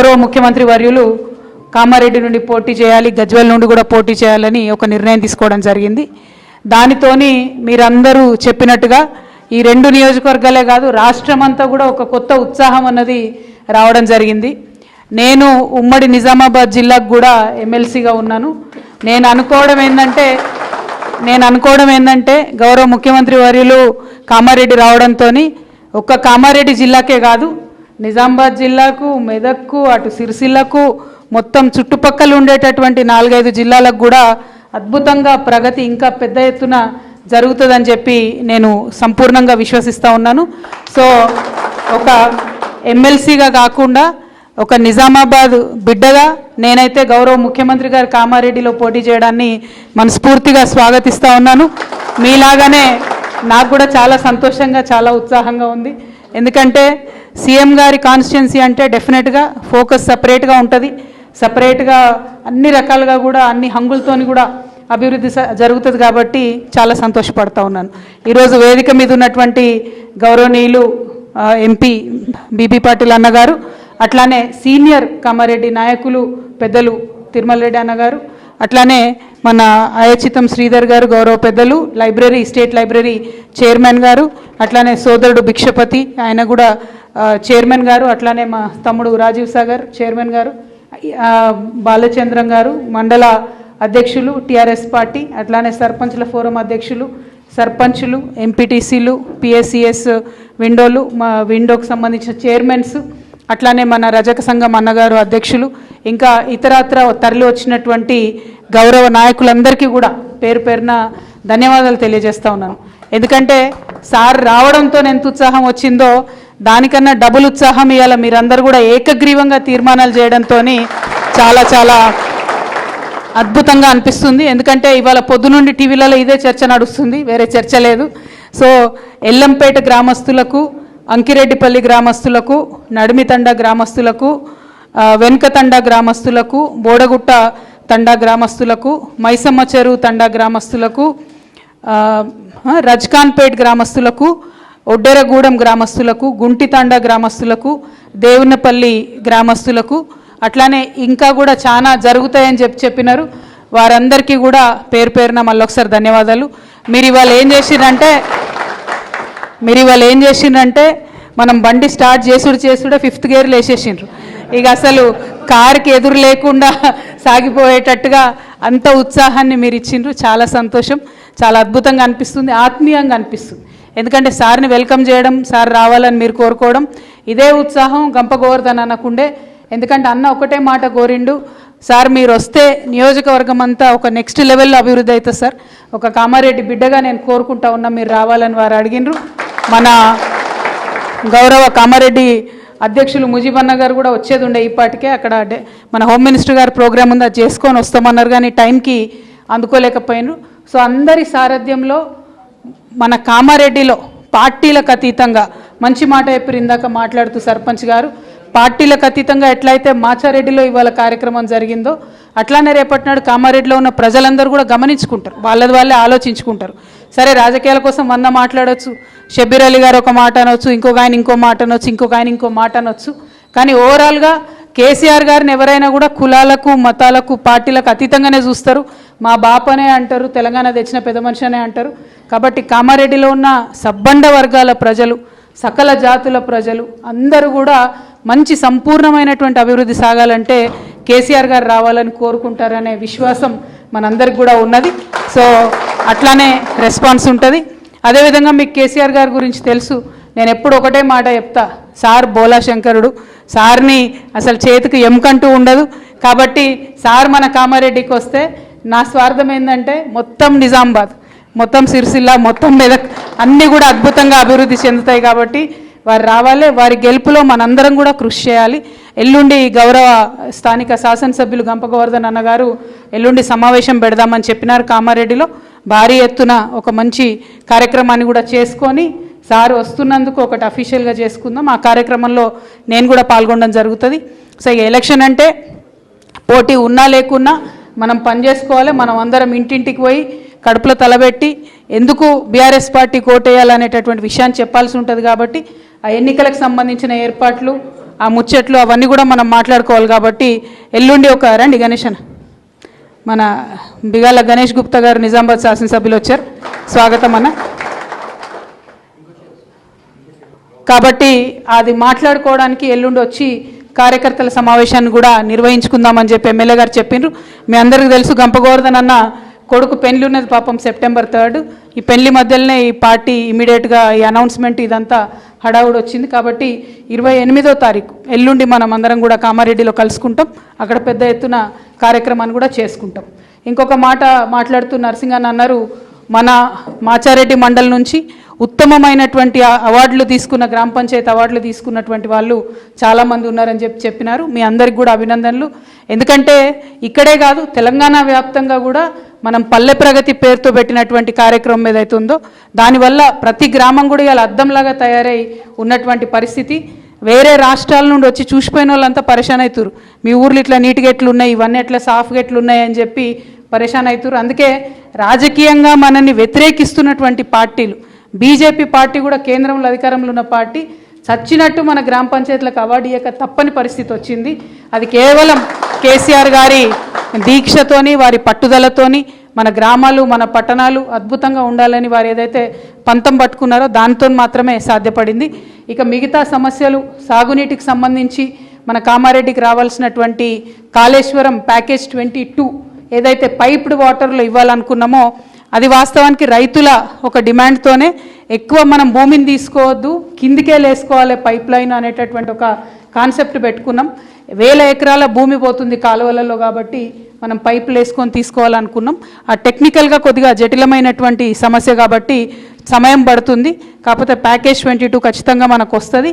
గౌరవ ముఖ్యమంత్రి వర్యులు కామారెడ్డి నుండి పోటీ చేయాలి, గజ్వేల్ నుండి కూడా పోటీ చేయాలని ఒక నిర్ణయం తీసుకోవడం జరిగింది. దానితోని మీరందరూ చెప్పినట్టుగా ఈ 2 నియోజకవర్గాలే కాదు రాష్ట్రమంతా కూడా ఒక కొత్త ఉత్సాహం అన్నది రావడం జరిగింది. నేను ఉమ్మడి నిజామాబాద్ జిల్లాకు కూడా ఎమ్మెల్సీగా ఉన్నాను. నేను అనుకోవడం ఏంటంటే గౌరవ ముఖ్యమంత్రి వర్యులు కామారెడ్డి రావడంతో ఒక్క కామారెడ్డి జిల్లాకే కాదు నిజామాబాద్ జిల్లాకు, మెదక్కు, అటు సిరిసిల్లకు, మొత్తం చుట్టుపక్కల ఉండేటటువంటి 4-5 జిల్లాలకు కూడా అద్భుతంగా ప్రగతి ఇంకా పెద్ద ఎత్తున జరుగుతుందని చెప్పి నేను సంపూర్ణంగా విశ్వసిస్తూ ఉన్నాను. సో ఒక ఎమ్మెల్సీగా కాకుండా ఒక నిజామాబాద్ బిడ్డగా నేనైతే గౌరవ ముఖ్యమంత్రి గారు కామారెడ్డిలో పోటీ చేయడాన్ని మనస్ఫూర్తిగా స్వాగతిస్తూ ఉన్నాను. మీలాగానే నాకు కూడా చాలా సంతోషంగా చాలా ఉత్సాహంగా ఉంది. ఎందుకంటే సీఎం గారి కాన్స్టిట్యున్సీ అంటే డెఫినెట్గా ఫోకస్ సపరేట్గా ఉంటుంది, సపరేట్గా అన్ని రకాలుగా కూడా అన్ని హంగులతోని కూడా అభివృద్ధి జరుగుతుంది కాబట్టి చాలా సంతోషపడుతూ ఉన్నాను. ఈరోజు వేదిక మీద ఉన్నటువంటి గౌరవనీయులు ఎంపీ బీబీ పాటిల్ అన్నగారు, అట్లానే సీనియర్ కామారెడ్డి నాయకులు పెద్దలు తిరుమల రెడ్డి అన్నగారు, అట్లానే మన అయచితం శ్రీధర్ గారు గౌరవ పెద్దలు, లైబ్రరీ స్టేట్ లైబ్రరీ చైర్మన్ గారు, అట్లానే సోదరుడు భిక్షపతి ఆయన కూడా చైర్మన్ గారు, అట్లానే మా తమ్ముడు రాజీవ్ సాగర్ చైర్మన్ గారు, బాలచంద్రం గారు మండల అధ్యక్షులు టీఆర్ఎస్ పార్టీ, అట్లానే సర్పంచ్ల ఫోరం అధ్యక్షులు, సర్పంచులు, ఎంపీటీసీలు, పిఎస్సిఎస్ విండోలు, మా విండోకు సంబంధించిన చైర్మన్స్, అట్లానే మన రజక సంఘం అన్నగారు అధ్యక్షులు, ఇంకా ఇతరత్ర తరలి వచ్చినటువంటి గౌరవ నాయకులందరికీ కూడా పేరు పేరున ధన్యవాదాలు తెలియజేస్తూ ఉన్నాను. ఎందుకంటే సార్ రావడంతో ఎంత ఉత్సాహం వచ్చిందో దానికన్నా డబుల్ ఉత్సాహం ఇవాళ మీరందరూ కూడా ఏకగ్రీవంగా తీర్మానాలు చేయడంతో చాలా చాలా అద్భుతంగా అనిపిస్తుంది. ఎందుకంటే ఇవాళ పొద్దునుండి టీవీలలో ఇదే చర్చ నడుస్తుంది, వేరే చర్చ లేదు. సో ఎల్లంపేట గ్రామస్తులకు, అంకిరెడ్డిపల్లి గ్రామస్తులకు, నడిమితండ గ్రామస్తులకు, వెనుకతండ గ్రామస్తులకు, బోడగుట్ట తండా గ్రామస్తులకు, మైసమ్మ చెరువు తండా గ్రామస్తులకు, రజ్ఖాన్పేట్ గ్రామస్తులకు, ఒడ్డెరగూడెం గ్రామస్తులకు, గుంటితండ గ్రామస్తులకు, దేవునపల్లి గ్రామస్తులకు, అట్లానే ఇంకా కూడా చాలా జరుగుతాయని చెప్పినారు. వారందరికీ కూడా పేరు పేరున మళ్ళీ ఒకసారి ధన్యవాదాలు. మీరు ఇవాళ ఏం చేసిండ్రంటే మనం బండి స్టార్ట్ చేసుడే 5th గేర్లు వేసేసిండ్రు. ఇక అసలు కారుకి ఎదురు లేకుండా సాగిపోయేటట్టుగా అంత ఉత్సాహాన్ని మీరు ఇచ్చిండ్రు. చాలా సంతోషం, చాలా అద్భుతంగా అనిపిస్తుంది, ఆత్మీయంగా అనిపిస్తుంది. ఎందుకంటే సార్ని వెల్కమ్ చేయడం, సార్ రావాలని మీరు కోరుకోవడం, ఇదే ఉత్సాహం గంప గోవర్ధన్ అన్నకుండే. ఎందుకంటే అన్న ఒకటే మాట కోరిండు, సార్ మీరు వస్తే నియోజకవర్గం అంతా ఒక నెక్స్ట్ లెవెల్లో అభివృద్ధి అవుతుంది సార్, ఒక కామారెడ్డి బిడ్డగా నేను కోరుకుంటా ఉన్నా, మీరు రావాలని వారు అడిగినరు. మన గౌరవ కామారెడ్డి అధ్యక్షులు ముజీబన్న గారు కూడా వచ్చేది ఉండే ఈపాటికే, అక్కడ మన హోమ్ మినిస్టర్ గారు ప్రోగ్రామ్ ఉంది, అది చేసుకొని వస్తామన్నారు కానీ టైంకి అందుకోలేకపోయినారు. సో అందరి సారథ్యంలో మన కామారెడ్డిలో పార్టీలకు అతీతంగా మంచి మాట చెప్పారు ఇందాక మాట్లాడుతూ సర్పంచ్ గారు, పార్టీలకు అతీతంగా ఎట్లయితే మాచారెడ్డిలో ఇవాళ కార్యక్రమం జరిగిందో అట్లానే రేపటి నాడు కామారెడ్డిలో ఉన్న ప్రజలందరూ కూడా గమనించుకుంటారు, వాళ్ళే ఆలోచించుకుంటారు. సరే రాజకీయాల కోసం 100 మాట్లాడవచ్చు, షబ్బీర్ అలీ గారు ఒక మాట అనొచ్చు, ఇంకొక ఆయన ఇంకో మాట అనొచ్చు, ఇంకొక ఆయన ఇంకో మాట అనొచ్చు, కానీ ఓవరాల్గా కేసీఆర్ గారిని ఎవరైనా కూడా కులాలకు, మతాలకు, పార్టీలకు అతీతంగానే చూస్తారు. మా బాపనే అంటారు, తెలంగాణ తెచ్చిన పెద్ద మనిషి అనే అంటారు. కాబట్టి కామారెడ్డిలో ఉన్న సబ్బండ వర్గాల ప్రజలు, సకల జాతుల ప్రజలు అందరూ కూడా మంచి సంపూర్ణమైనటువంటి అభివృద్ధి సాగాలంటే కేసీఆర్ గారు రావాలని కోరుకుంటారనే విశ్వాసం మనందరికి కూడా ఉన్నది. సో అట్లానే రెస్పాన్స్ ఉంటుంది. అదేవిధంగా మీకు కేసీఆర్ గారి గురించి తెలుసు, నేను ఎప్పుడు ఒకటే మాట చెప్తా, సార్ బోలా శంకరుడు, సార్ని అసలు చేతికి ఎముకంటూ ఉండదు. కాబట్టి సార్ మన కామారెడ్డికి వస్తే నా స్వార్థం ఏంటంటే మొత్తం నిజామాబాద్, మొత్తం సిరిసిల్ల, మొత్తం మెదక్ అన్నీ కూడా అద్భుతంగా అభివృద్ధి చెందుతాయి. కాబట్టి వారు రావాలి, వారి గెలుపులో మనందరం కూడా కృషి చేయాలి. ఎల్లుండి గౌరవ స్థానిక శాసనసభ్యులు గంప గోవర్ధన్ అన్నగారు ఎల్లుండి సమావేశం పెడదామని చెప్పినారు. కామారెడ్డిలో భారీ ఎత్తున ఒక మంచి కార్యక్రమాన్ని కూడా చేసుకొని సార్ వస్తున్నందుకు ఒకటి అఫీషియల్గా చేసుకుందాం. ఆ కార్యక్రమంలో నేను కూడా పాల్గొనడం జరుగుతుంది. సో ఎలక్షన్ అంటే పోటీ ఉన్నా లేకున్నా మనం పనిచేసుకోవాలి. మనం అందరం ఇంటింటికి పోయి కడుపులో తలబెట్టి ఎందుకు బీఆర్ఎస్ పార్టీ కోటేయాలనేటటువంటి విషయాన్ని చెప్పాల్సి ఉంటుంది. కాబట్టి ఆ ఎన్నికలకు సంబంధించిన ఏర్పాట్లు, ఆ ముచ్చట్లు అవన్నీ కూడా మనం మాట్లాడుకోవాలి. కాబట్టి ఎల్లుండి ఒక రండి గణేష్ మన బిగాల గణేష్ గుప్తా గారు నిజామాబాద్ శాసనసభ్యులు వచ్చారు, స్వాగతం అన్న. కాబట్టి అది మాట్లాడుకోవడానికి ఎల్లుండి వచ్చి కార్యకర్తల సమావేశాన్ని కూడా నిర్వహించుకుందామని చెప్పి ఎమ్మెల్యే గారు చెప్పిండ్రు. మీ అందరికీ తెలుసు గంపగోవర్ధన్ అన్న కొడుకు పెళ్లి ఉన్నది పాపం September 3. ఈ పెళ్లి మధ్యలోనే ఈ పార్టీ ఇమీడియట్గా ఈ అనౌన్స్మెంట్ ఇదంతా హడావుడి వచ్చింది. కాబట్టి 28వ తారీఖు ఎల్లుండి మనం అందరం కూడా కామారెడ్డిలో కలుసుకుంటాం. అక్కడ పెద్ద ఎత్తున కార్యక్రమాన్ని కూడా చేసుకుంటాం. ఇంకొక మాట మాట్లాడుతూ నరసింహన్న అన్నారు, మన మాచారెడ్డి మండల్ నుంచి ఉత్తమమైనటువంటి అవార్డులు తీసుకున్న గ్రామ పంచాయతీ అవార్డులు తీసుకున్నటువంటి వాళ్ళు చాలామంది ఉన్నారని చెప్పినారు. మీ అందరికి కూడా అభినందనలు. ఎందుకంటే ఇక్కడే కాదు తెలంగాణ వ్యాప్తంగా కూడా మనం పల్లె ప్రగతి పేరుతో పెట్టినటువంటి కార్యక్రమం ఏదైతే ఉందో దానివల్ల ప్రతి గ్రామం కూడా ఇలా అద్దంలాగా తయారై ఉన్నటువంటి పరిస్థితి. వేరే రాష్ట్రాల నుండి వచ్చి చూసిపోయిన వాళ్ళంతా పరేషాన్ అవుతారు, మీ ఊర్లు ఇట్లా నీట్గా ఎట్లున్నాయి, ఇవన్నీ ఎట్లా సాఫ్గా ఎట్లున్నాయి అని చెప్పి పరేషాన్ అవుతారు. అందుకే రాజకీయంగా మనల్ని వ్యతిరేకిస్తున్నటువంటి పార్టీలు, బీజేపీ పార్టీ కూడా కేంద్రంలో అధికారంలో ఉన్న పార్టీ, చచ్చినట్టు మన గ్రామ పంచాయతీలకు అవార్డు ఇవ్వక తప్పని పరిస్థితి వచ్చింది. అది కేవలం కేసీఆర్ గారి దీక్షతోని వారి పట్టుదలతోని మన గ్రామాలు మన పట్టణాలు అద్భుతంగా ఉండాలని వారు ఏదైతే పంతం పట్టుకున్నారో దానితో మాత్రమే సాధ్యపడింది. ఇక మిగతా సమస్యలు సాగునీటికి సంబంధించి మన కామారెడ్డికి రావాల్సినటువంటి కాళేశ్వరం ప్యాకేజ్ 22 ఏదైతే పైప్డ్ వాటర్లో ఇవ్వాలనుకున్నామో అది వాస్తవానికి రైతుల ఒక డిమాండ్తోనే ఎక్కువ మనం భూమిని తీసుకోవద్దు, కిందికే లేసుకోవాలి పైప్ లైన్ అనేటటువంటి ఒక కాన్సెప్ట్ పెట్టుకున్నాం. 1000 ఎకరాల భూమి పోతుంది కాలువలలో, కాబట్టి మనం పైపులు వేసుకొని తీసుకోవాలనుకున్నాం. ఆ టెక్నికల్గా కొద్దిగా జటిలమైనటువంటి సమస్య కాబట్టి సమయం పడుతుంది. కాకపోతే ప్యాకేజ్ 22 ఖచ్చితంగా మనకు వస్తుంది.